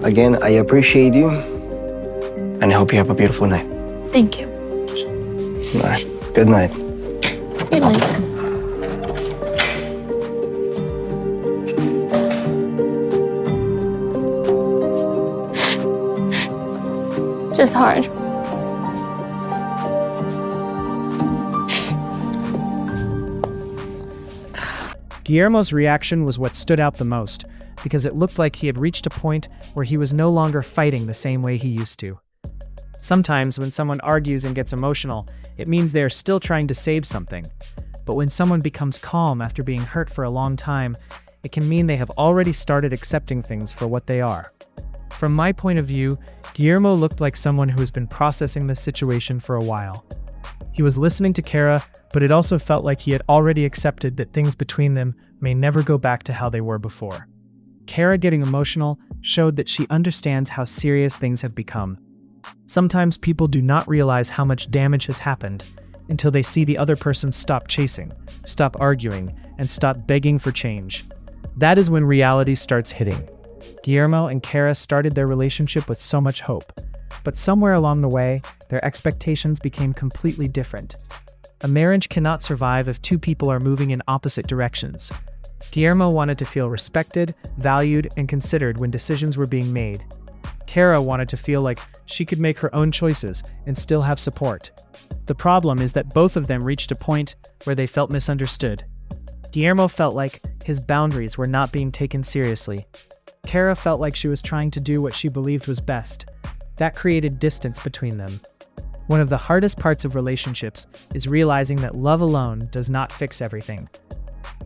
Again, I appreciate you, and I hope you have a beautiful night. Thank you. All right. Good night. Good night. Just hard. Guillermo's reaction was what stood out the most, because it looked like he had reached a point where he was no longer fighting the same way he used to. Sometimes when someone argues and gets emotional, it means they are still trying to save something. But when someone becomes calm after being hurt for a long time, it can mean they have already started accepting things for what they are. From my point of view, Guillermo looked like someone who has been processing this situation for a while. He was listening to Kara, but it also felt like he had already accepted that things between them may never go back to how they were before. Kara getting emotional showed that she understands how serious things have become. Sometimes people do not realize how much damage has happened until they see the other person stop chasing, stop arguing, and stop begging for change. That is when reality starts hitting. Guillermo and Kara started their relationship with so much hope, but somewhere along the way, their expectations became completely different. A marriage cannot survive if two people are moving in opposite directions. Guillermo wanted to feel respected, valued, and considered when decisions were being made. Kara wanted to feel like she could make her own choices and still have support. The problem is that both of them reached a point where they felt misunderstood. Guillermo felt like his boundaries were not being taken seriously. Kara felt like she was trying to do what she believed was best. That created distance between them. One of the hardest parts of relationships is realizing that love alone does not fix everything.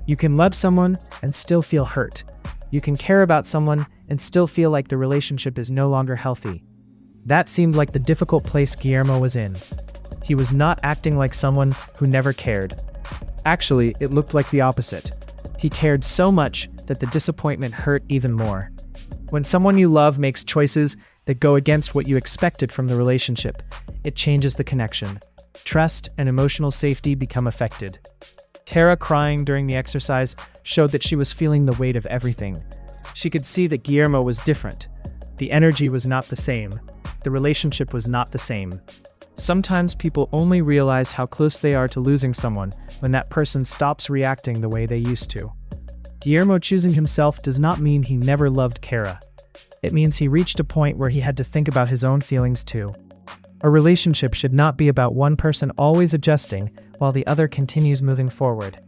You can love someone and still feel hurt. You can care about someone and still feel like the relationship is no longer healthy. That seemed like the difficult place Guillermo was in. He was not acting like someone who never cared. Actually, it looked like the opposite. He cared so much that the disappointment hurt even more. When someone you love makes choices that go against what you expected from the relationship, it changes the connection. Trust and emotional safety become affected. Kara crying during the exercise showed that she was feeling the weight of everything. She could see that Guillermo was different. The energy was not the same. The relationship was not the same. Sometimes people only realize how close they are to losing someone when that person stops reacting the way they used to. Guillermo choosing himself does not mean he never loved Kara. It means he reached a point where he had to think about his own feelings too. A relationship should not be about one person always adjusting while the other continues moving forward.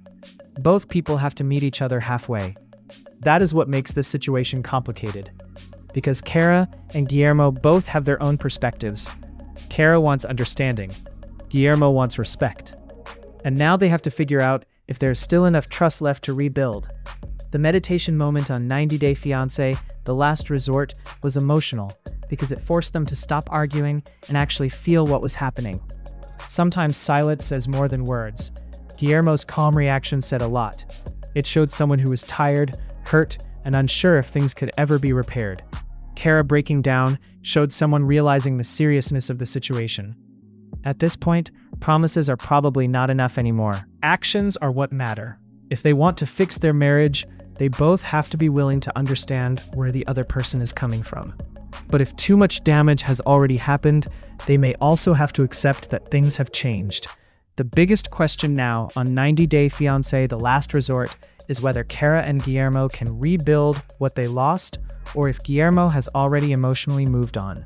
Both people have to meet each other halfway. That is what makes this situation complicated. Because Kara and Guillermo both have their own perspectives. Kara wants understanding. Guillermo wants respect. And now they have to figure out if there's still enough trust left to rebuild. The meditation moment on 90 Day Fiancé, the last resort, was emotional because it forced them to stop arguing and actually feel what was happening. Sometimes silence says more than words. Guillermo's calm reaction said a lot. It showed someone who was tired, hurt, and unsure if things could ever be repaired. Kara breaking down showed someone realizing the seriousness of the situation. At this point, promises are probably not enough anymore. Actions are what matter. If they want to fix their marriage, they both have to be willing to understand where the other person is coming from. But if too much damage has already happened, they may also have to accept that things have changed. The biggest question now on 90 Day Fiancé, the last resort, is whether Kara and Guillermo can rebuild what they lost, or if Guillermo has already emotionally moved on.